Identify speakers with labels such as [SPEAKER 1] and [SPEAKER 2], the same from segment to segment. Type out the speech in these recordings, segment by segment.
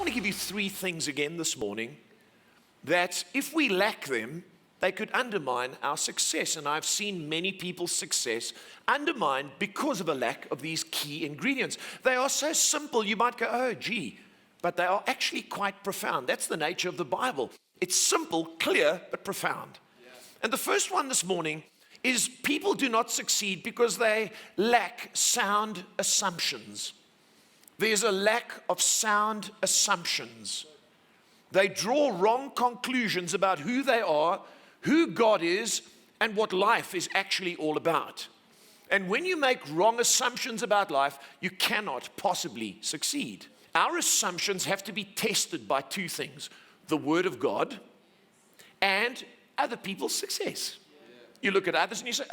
[SPEAKER 1] want to give you three things again this morning that if we lack them, they could undermine our success. And I've seen many people's success undermined because of a lack of these key ingredients. They are so simple, you might go, oh, gee, but they are actually quite profound. That's the nature of the Bible. It's simple, clear, but profound. Yeah. And the first one this morning is people do not succeed because they lack sound assumptions. There's a lack of sound assumptions. They draw wrong conclusions about who they are, who God is, and what life is actually all about. And when you make wrong assumptions about life, you cannot possibly succeed. Our assumptions have to be tested by two things: the Word of God and other people's success. You look at others and you say,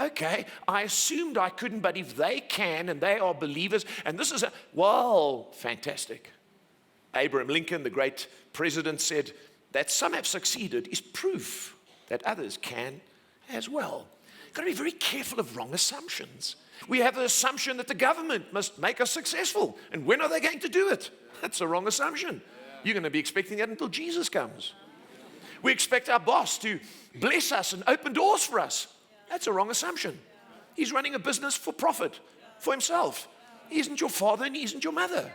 [SPEAKER 1] okay, I assumed I couldn't, but if they can and they are believers, and this is fantastic. Abraham Lincoln, the great president, said that some have succeeded is proof that others can as well. You've got to be very careful of wrong assumptions. We have the assumption that the government must make us successful, and when are they going to do it? That's a wrong assumption. You're going to be expecting that until Jesus comes. We expect our boss to bless us and open doors for us. That's a wrong assumption. He's running a business for profit, for himself. He isn't your father and he isn't your mother.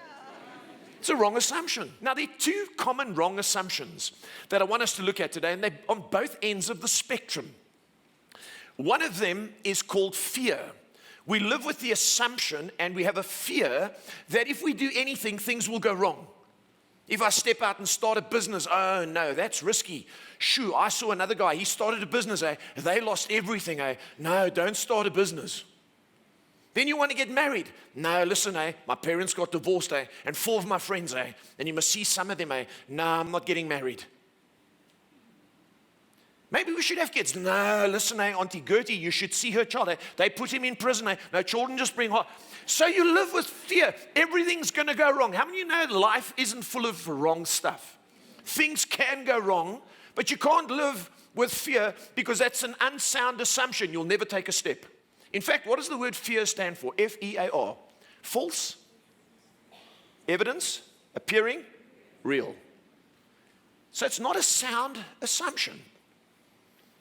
[SPEAKER 1] It's a wrong assumption. Now, there are two common wrong assumptions that I want us to look at today, and they're on both ends of the spectrum. One of them is called fear. We live with the assumption and we have a fear that if we do anything, things will go wrong. If I step out and start a business, oh no, that's risky. Shoo, I saw another guy, he started a business, they lost everything. No, don't start a business. Then you want to get married. No, listen, my parents got divorced, and 4 of my friends, and you must see some of them, no, I'm not getting married. Maybe we should have kids. No, listen, Auntie Gertie, you should see her child. They put him in prison. No, children just bring heart. So you live with fear. Everything's going to go wrong. How many of you know life isn't full of wrong stuff? Things can go wrong, but you can't live with fear because that's an unsound assumption. You'll never take a step. In fact, what does the word fear stand for? F-E-A-R. False evidence appearing real. So it's not a sound assumption.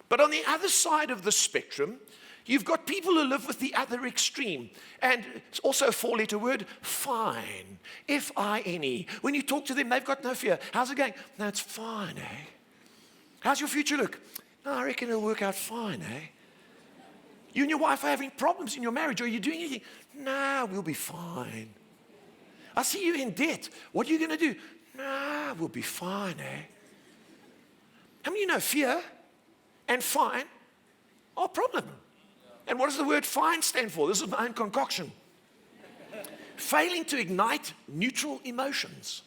[SPEAKER 1] But on the other side of the spectrum, you've got people who live with the other extreme. And it's also a 4-letter word, fine. F-I-N-E. When you talk to them, they've got no fear. How's it going? No, it's fine, How's your future look? No, I reckon it'll work out fine, You and your wife are having problems in your marriage. Are you doing anything? No, we'll be fine. I see you in debt. What are you going to do? No, we'll be fine, How many of you know fear and fine are a problem? And what does the word fine stand for? This is my own concoction. Failing to ignite neutral emotions.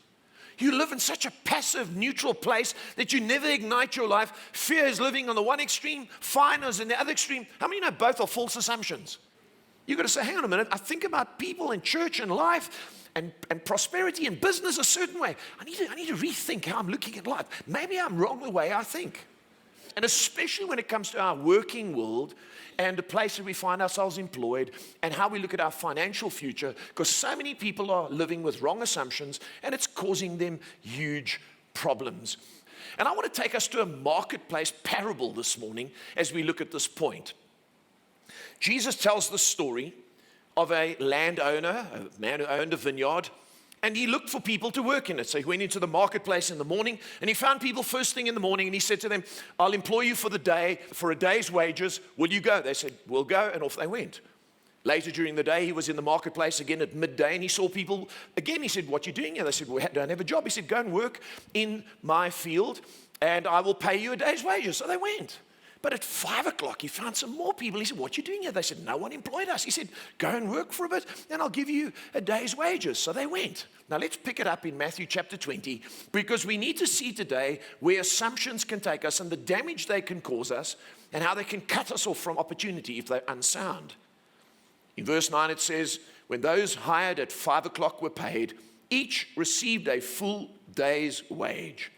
[SPEAKER 1] You live in such a passive, neutral place that you never ignite your life. Fear is living on the one extreme, fine is in the other extreme. How many of you know both are false assumptions? You've got to say, hang on a minute, I think about people and church and life and prosperity and business a certain way. I need to rethink how I'm looking at life. Maybe I'm wrong the way I think. And especially when it comes to our working world and the place where we find ourselves employed and how we look at our financial future, because so many people are living with wrong assumptions and it's causing them huge problems. And I want to take us to a marketplace parable this morning as we look at this point. Jesus tells the story of a landowner, a man who owned a vineyard, and he looked for people to work in it. So he went into the marketplace in the morning, and he found people first thing in the morning, and he said to them, I'll employ you for the day, for a day's wages. Will you go? They said, we'll go, and off they went. Later during the day, he was in the marketplace again at midday, and he saw people again. He said, what are you doing here? They said, we don't have a job. He said, go and work in my field, and I will pay you a day's wages. So they went. But at 5 o'clock, he found some more people. He said, what are you doing here? They said, no one employed us. He said, go and work for a bit, and I'll give you a day's wages. So they went. Now let's pick it up in Matthew chapter 20, because we need to see today where assumptions can take us and the damage they can cause us and how they can cut us off from opportunity if they're unsound. In verse 9 it says, when those hired at 5 o'clock were paid, each received a full day's wage.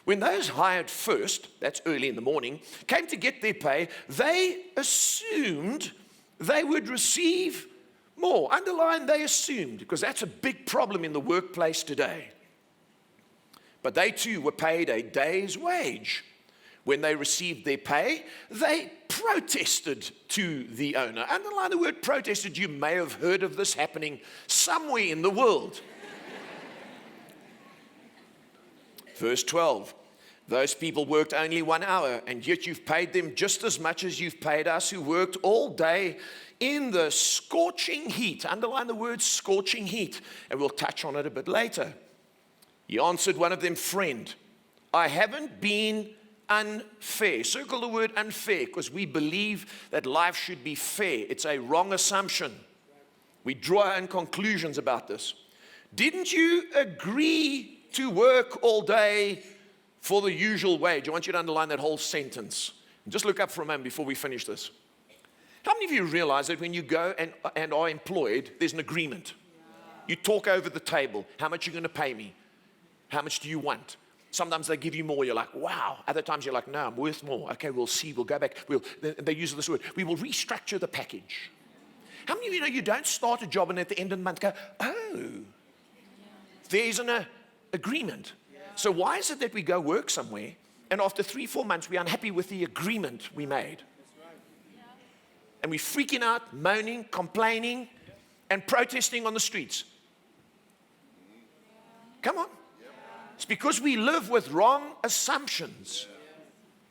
[SPEAKER 1] When those hired first, that's early in the morning, came to get their pay, they assumed they would receive more. Underline, they assumed, because that's a big problem in the workplace today. But they too were paid a day's wage. When they received their pay, they protested to the owner. Underline the word protested. You may have heard of this happening somewhere in the world. Verse 12. Those people worked only 1 hour, and yet you've paid them just as much as you've paid us, who worked all day in the scorching heat. Underline the word scorching heat, and we'll touch on it a bit later. He answered one of them, friend, I haven't been unfair. Circle the word unfair, because we believe that life should be fair. It's a wrong assumption. We draw our own conclusions about this. Didn't you agree to work all day for the usual wage? I want you to underline that whole sentence. And just look up for a moment before we finish this. How many of you realize that when you go and are employed, there's an agreement? You talk over the table. How much are you going to pay me? How much do you want? Sometimes they give you more. You're like, wow. Other times you're like, no, I'm worth more. Okay, we'll see. We'll go back. They use this word. We will restructure the package. How many of you know you don't start a job and at the end of the month go, oh, there's an agreement. So why is it that we go work somewhere and after 3-4 months we're unhappy with the agreement we made? And we're freaking out, moaning, complaining, and protesting on the streets. Come on. It's because we live with wrong assumptions.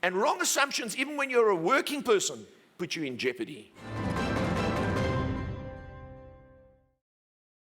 [SPEAKER 1] And wrong assumptions, even when you're a working person, put you in jeopardy.